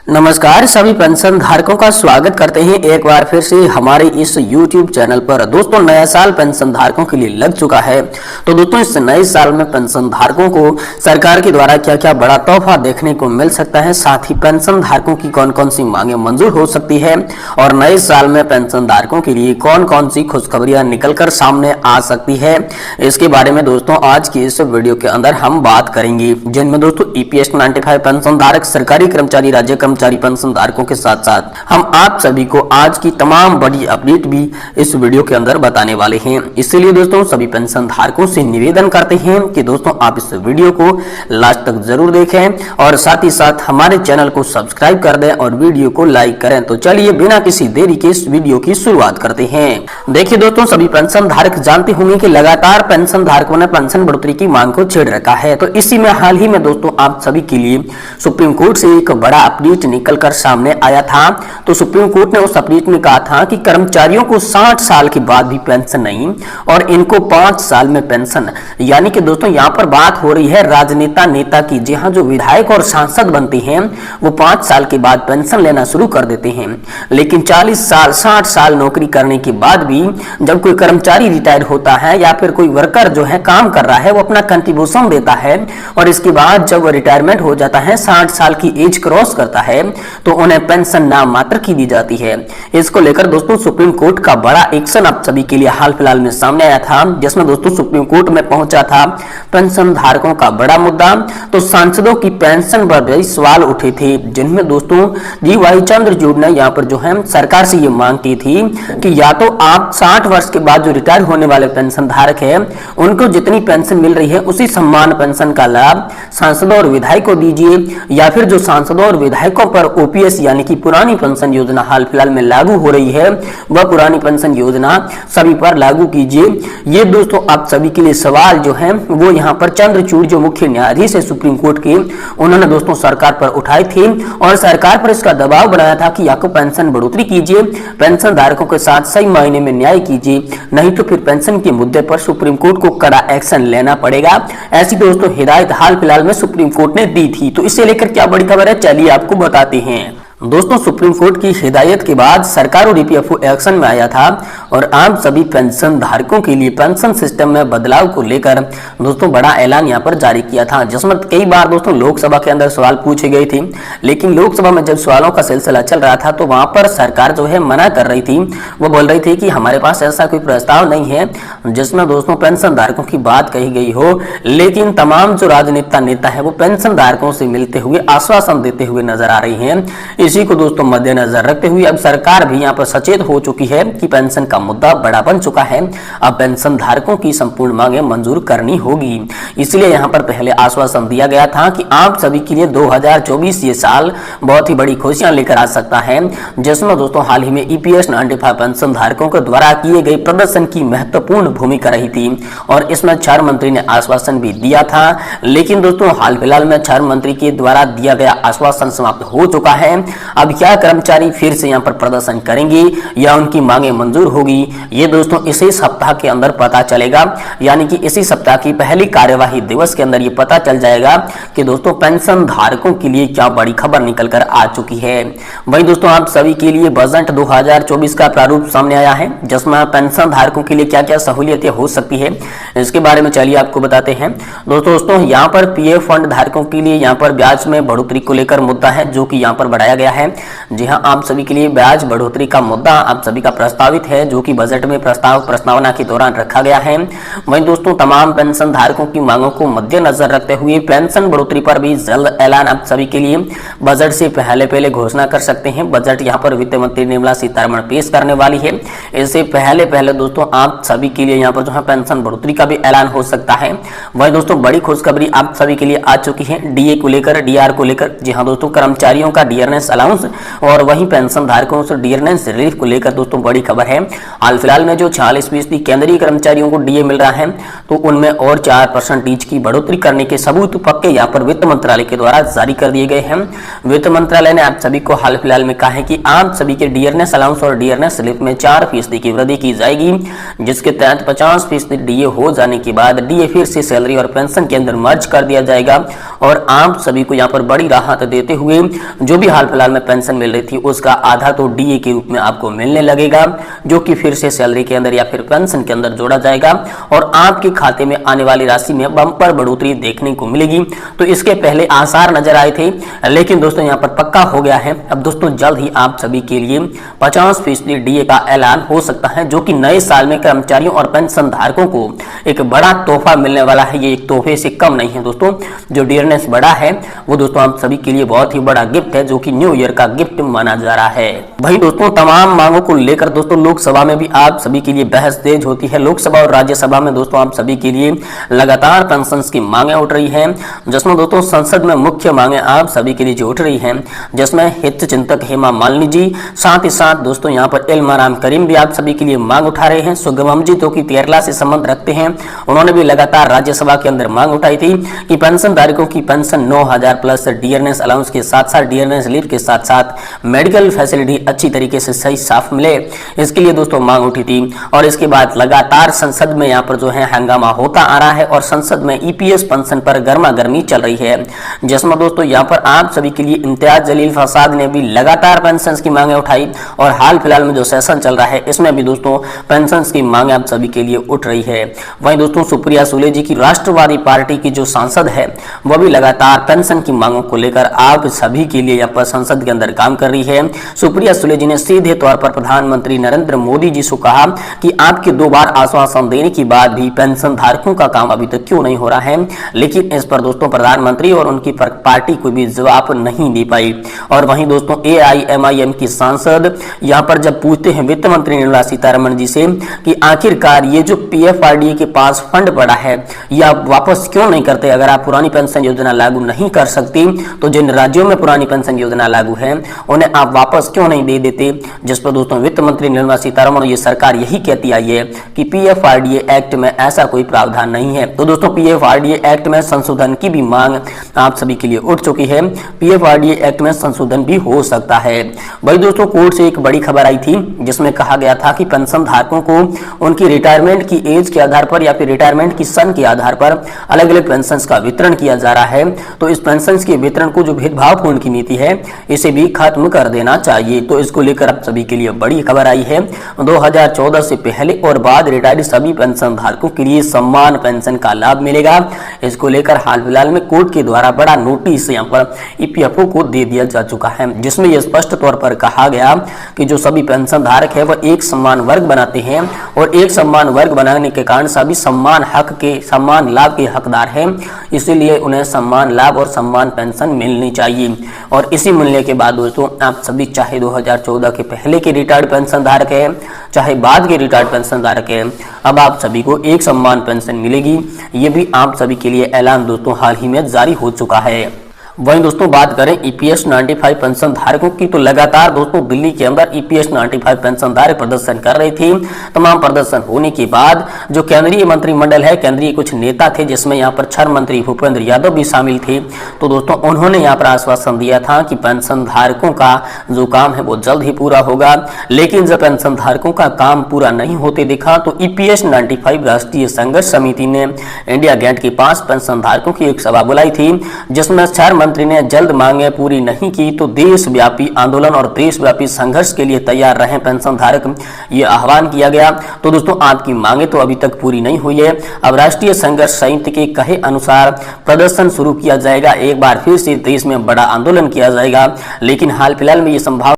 नमस्कार, सभी पेंशन धारकों का स्वागत करते हैं एक बार फिर से हमारे इस YouTube चैनल पर। दोस्तों, नया साल पेंशन धारकों के लिए लग चुका है। तो दोस्तों, इस नए साल में पेंशन धारकों को सरकार के द्वारा क्या क्या बड़ा तोहफा देखने को मिल सकता है, साथ ही पेंशन धारकों की कौन कौन सी मांगे मंजूर हो सकती है और नए साल में पेंशन धारकों के लिए कौन कौन सी खुशखबरियां निकल कर सामने आ सकती है, इसके बारे में दोस्तों आज की इस वीडियो के अंदर हम बात करेंगे। जिनमें दोस्तों EPS 95 पेंशन धारक, सरकारी कर्मचारी, राज्य कर्मचारी पेंशन धारकों के साथ साथ हम आप सभी को आज की तमाम बड़ी अपडेट भी इस वीडियो के अंदर बताने वाले हैं। इसलिए दोस्तों, सभी पेंशन धारकों से निवेदन करते हैं कि दोस्तों आप इस वीडियो को लास्ट तक जरूर देखें और साथ ही साथ हमारे चैनल को सब्सक्राइब कर दें और वीडियो को लाइक करें। तो चलिए बिना किसी देरी के इस वीडियो की शुरुआत करते हैं। देखिए दोस्तों, सभी पेंशन धारक जानते होंगे कि लगातार पेंशन धारकों ने पेंशन बढ़ोतरी की मांग को छेड़ रखा है। तो इसी में हाल ही में दोस्तों आप सभी के लिए सुप्रीम कोर्ट से एक बड़ा अपडेट निकलकर सामने आया था। तो सुप्रीम कोर्ट ने उस अपडेट में कहा था कि कर्मचारियों को 60 साल के बाद भी पेंशन नहीं और इनको 5 साल में पेंशन। यानी कि दोस्तों यहाँ पर बात हो रही है राजनेता नेता की। जी हाँ, जो विधायक और सांसद बनते हैं वो 5 साल के बाद पेंशन लेना शुरू कर देते हैं, लेकिन 40 साल 60 साल नौकरी करने के बाद भी जब कोई कर्मचारी रिटायर होता है या फिर कोई वर्कर जो है काम कर रहा है, वो अपना कंट्रीब्यूशन देता है और इसके बाद जब रिटायरमेंट हो जाता है, 60 साल की एज क्रॉस करता है, तो उन्हें पेंशन नाम मात्र की दी जाती है। इसको लेकर दोस्तों सुप्रीम कोर्ट का बड़ा एक्शन आप सभी के लिए हाल फिलहाल में सामने आया था, जिसमें दोस्तों सुप्रीम कोर्ट में पहुंचा था पेंशन धारकों का बड़ा मुद्दा। तो सांसदों की पेंशन पर भी सवाल उठे थे, जिनमें दोस्तों DY चंद्रचूड़ ने यहाँ पर जो है सरकार से ये मांग की थी कि या तो आप 60 वर्ष के बाद जो रिटायर होने वाले पेंशन धारक है उनको जितनी पेंशन मिल रही है उसी सम्मान पेंशन का लाभ सांसदों और विधायकों दीजिए, या फिर जो सांसदों और विधायकों पर OPS यानी कि पुरानी पेंशन योजना हाल फिलहाल में लागू हो रही है, वह पुरानी पेंशन योजना सभी पर लागू कीजिए। ये दोस्तों आप सभी के लिए सवाल जो है वो यहाँ पर चंद्रचूड़ जो मुख्य न्यायाधीश है सुप्रीम कोर्ट के, उन्होंने दोस्तों सरकार पर उठाए थे और सरकार पर इसका दबाव बनाया था कि या तो पेंशन बढ़ोतरी कीजिए, पेंशन धारकों के साथ सही मायने में न्याय कीजिए, नहीं तो फिर पेंशन के मुद्दे पर सुप्रीम कोर्ट को कड़ा एक्शन लेना पड़ेगा। ऐसी दोस्तों हिदायत हाल फिलहाल में सुप्रीम कोर्ट ने दी थी। तो इससे लेकर क्या बड़ी खबर है, चलिए आपको बताते हैं। दोस्तों, सुप्रीम कोर्ट की हिदायत के बाद सरकार और EPFO एक्शन में आया था और आप सभी पेंशन धारकों के लिए पेंशन सिस्टम में बदलाव को लेकर दोस्तों बड़ा ऐलान यहाँ पर जारी किया था, जिसमें कई बार दोस्तों लोकसभा के अंदर सवाल पूछे गए थे, लेकिन लोकसभा में जब सवालों का सिलसिला चल रहा था तो वहां पर सरकार जो है मना कर रही थी। वो बोल रही थी कि हमारे पास ऐसा कोई प्रस्ताव नहीं है जिसमें दोस्तों पेंशन धारकों की बात कही गई हो, लेकिन तमाम जो राजनेता नेता है वो पेंशन धारकों से मिलते हुए आश्वासन देते हुए नजर आ रही है। इसी को दोस्तों मद्देनजर रखते हुए अब सरकार भी यहाँ पर सचेत हो चुकी है कि पेंशन का मुद्दा बड़ा बन चुका है। अब पेंशन धारकों की संपूर्ण मांगे मंजूर करनी होगी। इसलिए यहाँ पर पहले आश्वासन दिया गया था कि आप सभी के लिए 2024 ये साल बहुत ही बड़ी खुशियां लेकर आ सकता है, जिसमें दोस्तों हाल ही में EPS 95 पेंशन धारकों के द्वारा किए गए प्रदर्शन की महत्वपूर्ण भूमिका रही थी और इसमें 4 मंत्री ने आश्वासन भी दिया था। लेकिन दोस्तों हाल फिलहाल में 4 मंत्री के द्वारा दिया गया आश्वासन समाप्त हो चुका है। अब क्या कर्मचारी फिर से यहाँ पर प्रदर्शन करेंगे या उनकी मांगे मंजूर होगी, ये दोस्तों इसी सप्ताह के अंदर पता चलेगा। यानी कि इसी सप्ताह की पहली कार्यवाही दिवस के अंदर ये पता चल जाएगा कि दोस्तों पेंशन धारकों के लिए क्या बड़ी खबर निकलकर आ चुकी है। वही दोस्तों आप सभी के लिए बजट 2024 का प्रारूप सामने आया है, जिसमें पेंशन धारकों के लिए क्या क्या सहूलियतें हो सकती है, इसके बारे में चलिए आपको बताते हैं। दोस्तों यहाँ पर PF फंड धारकों के लिए यहाँ पर ब्याज में बढ़ोतरी को लेकर मुद्दा है, जो कि यहाँ पर बढ़ाया गया है। जी हाँ, आप सभी के लिए ब्याज बढ़ोतरी का मुद्दा आप सभी का प्रस्तावित है, जो कि बजट में प्रस्तावना के दौरान रखा गया है। वहीं दोस्तों तमाम पेंशन धारकों की मांगों को मद्देनजर रखते हुए पेंशन बढ़ोतरी पर भी जल्द ऐलान आप सभी के लिए बजट से पहले घोषणा कर सकते हैं। बजट यहाँ पर वित्त मंत्री निर्मला सीतारमण पेश करने वाली है। इससे पहले दोस्तों आप सभी के लिए यहाँ पर जो है पेंशन बढ़ोतरी का भी ऐलान हो सकता है। वही दोस्तों बड़ी खुशखबरी आप सभी के लिए आ चुकी है DA को लेकर, DR को लेकर। जी हाँ दोस्तों, कर्मचारियों का डियरनेस अलाउंस और वहीं पेंशन धारकों से डियरनेस रिलीफ को लेकर दोस्तों बड़ी खबर है। हाल फिलहाल में जो 46% केंद्रीय कर्मचारियों को DA मिल रहा है, तो उनमें और 4% की बढ़ोतरी करने के सबूत पक्के यहाँ पर वित्त मंत्रालय के द्वारा जारी कर दिए गए हैं। वित्त मंत्रालय ने आप सभी को हाल फिलहाल में कहा है कि आप सभी के डियरनेस अलाउंस और डियरनेस रिलीफ में 4% की वृद्धि की जाएगी, जिसके तहत 50% DA हो जाने के बाद DA फिर से सैलरी और पेंशन के अंदर मर्ज कर दिया जाएगा और आप सभी को यहाँ पर बड़ी राहत देते हुए जो भी हाल फिलहाल में पेंशन मिल रही थी उसका आधा तो डीए के रूप में आपको मिलने लगेगा, जो कि फिर से सैलरी के अंदर या फिर पेंशन के अंदर जोड़ा जाएगा और आपके खाते में आने वाली राशि में बम्पर बढ़ोतरी देखने को मिलेगी। तो इसके पहले आसार नजर आए थे, लेकिन दोस्तों यहाँ पर पक्का हो गया है। अब दोस्तों जल्द ही आप सभी के लिए 50% डीए का ऐलान हो सकता है, जो कि नए साल में कर्मचारियों और पेंशन धारकों को एक बड़ा तोहफा मिलने वाला है। ये एक तोहफे से कम नहीं है दोस्तों, जो डियरनेस बढ़ा है वो दोस्तों आप सभी के लिए बहुत ही बड़ा गिफ्ट है, जो कि न्यू ईयर का गिफ्ट माना जा रहा है। वही दोस्तों तमाम मांगों को लेकर दोस्तों लोकसभा में भी आप सभी के लिए बहस तेज होती है। लोकसभा और राज्यसभा में दोस्तों आप सभी के लिए लगातार पेंशन की मांगे उठ रही हैं, जिसमें दोस्तों संसद में मुख्य मांगे आप सभी के लिए जो उठ रही हैं, जिसमें हित चिंतक हेमा मालिनी जी, साथ ही साथ दोस्तों यहाँ पर इल्माराम करीम भी आप सभी के लिए मांग उठा रहे हैं। सुगमम जी, जो कि केरला से संबंध रखते हैं, उन्होंने भी लगातार राज्यसभा के अंदर मांग उठाई थी कि पेंशन धारकों की पेंशन 9000 प्लस डियरनेस अलाउंस के साथ साथ डियरनेस लीव के साथ साथ मेडिकल फैसिलिटी अच्छी तरीके से सही साफ मिले, इसके लिए दोस्तों मांग उठी थी। और इसके बाद लगातार संसद में यहाँ पर जो है हंगामा होता आ रहा है और संसद में ईपीएस पेंशन पर गर्मा गर्मी चल रही है, जिसमें दोस्तों यहाँ पर आप सभी के लिए इम्तियाज जलील फसाद ने भी लगातार पेंशन की मांगे उठाई और हाल फिलहाल में जो सेशन चल रहा है इसमें भी दोस्तों पेंशन की मांगे आप सभी के लिए उठ रही है। वहीं दोस्तों सुप्रिया सुले जी की राष्ट्रवादी पार्टी की जो सांसद है वह भी लगातार पेंशन की मांगों को लेकर आप सभी के लिए यहाँ पर संसद के अंदर काम कर रही है। सुप्रिया सुले जी ने सीधे तौर पर प्रधानमंत्री नरेंद्र मोदी जी से कहा कि आपके 2 बार आश्वासन देने के बाद भी पेंशन धारकों का काम अभी तक क्यों नहीं हो रहा है, लेकिन इस पर दोस्तों प्रधानमंत्री और उनकी पार्टी कोई भी जवाब नहीं दे पाई। और वहीं दोस्तों AIMIM की सांसद यहाँ पर जब पूछते हैं वित्त मंत्री निर्मला सीतारमण जी से कि आखिरकार ये जो PFRDA के पास फंड पड़ा है ये आप वापस क्यों नहीं करते, अगर आप पुरानी पेंशन योजना लागू नहीं कर सकती तो जिन राज्यों में पुरानी पेंशन योजना लागू है उन्हें आप वापस क्यों नहीं दे देते, जिस पर दोस्तों वित्त मंत्री निर्मला सीतारमण ये सरकार यही कहती आई है कि PFRDA एक्ट में ऐसा कोई प्रावधान नहीं है। तो दोस्तों PFRDA एक्ट में संशोधन की भी मांग आप सभी के लिए उठ चुकी है। PFRDA एक्ट में संशोधन भी हो सकता है। वही दोस्तों कोर्ट से एक बड़ी खबर आई थी जिसमें कहा गया था कि पेंशन धारकों को उनकी रिटायरमेंट की एज के आधार पर या फिर रिटायरमेंट की सन के आधार पर अलग अलग पेंशन का वितरण किया जा रहा है। तो इस पेंशन के वितरण को जो भेदभावपूर्ण की नीति है इसे भी खत्म कर देना चाहिए। तो इसको लेकर आप सभी के लिए बड़ी खबर आई है। 2014 से पहले और बाद रिटायर्ड सभी पेंशन धारकों के लिए समान पेंशन का लाभ मिलेगा। इसको लेकर हाल फिलहाल में कोर्ट के द्वारा बड़ा नोटिस यहाँ पर ईपीएफओ को दे दिया जा चुका है, जिसमें यह स्पष्ट तौर पर कहा गया कि जो सभी पेंशन धारक है वह एक समान वर्ग बनाते हैं और एक समान वर्ग बनाने के कारण सभी समान हक के समान लाभ के हकदार हैं, इसीलिए उन्हें समान लाभ और समान पेंशन मिलनी चाहिए। और इसी मिलने के बाद दोस्तों आप सभी चाहे 2014 के पहले के रिटायर्ड पेंशन धारक है चाहे बाद के रिटायर्ड पेंशन धारक है, अब आप सभी को एक समान पेंशन मिलेगी। ये भी आप सभी के लिए ऐलान दोस्तों हाल ही में जारी हो चुका है। वहीं दोस्तों बात करें EPS 95 पेंशन धारकों की, तो लगातार दोस्तों दिल्ली के अंदर EPS 95 पेंशन धारक प्रदर्शन कर रहे थे। तमाम प्रदर्शन होने के बाद जो केंद्रीय मंत्रिमंडल है, केंद्रीय कुछ नेता थे जिसमें यहाँ पर श्रम मंत्री भूपेंद्र यादव भी शामिल थे, तो दोस्तों उन्होंने यहाँ पर आश्वासन दिया था कि पेंशन धारकों का जो काम है वो जल्द ही पूरा होगा। लेकिन जब पेंशन धारकों का काम पूरा नहीं होते दिखा तो EPS 95 राष्ट्रीय संघर्ष समिति ने इंडिया गेट के पास पेंशन धारकों की एक सभा बुलाई थी, जिसमें मंत्री ने जल्द मांगे पूरी नहीं की तो देशव्यापी आंदोलन और देशव्यापी संघर्ष के लिए तैयार रहे पेंशन धारक, ये आह्वान किया गया। तो दोस्तों आपकी मांगे तो अभी तक पूरी नहीं हुई है। अब राष्ट्रीय संघर्ष समिति के कहे अनुसार प्रदर्शन शुरू किया जाएगा, एक बार फिर से देश में बड़ा आंदोलन किया जाएगा। लेकिन हाल फिलहाल में ये संभावना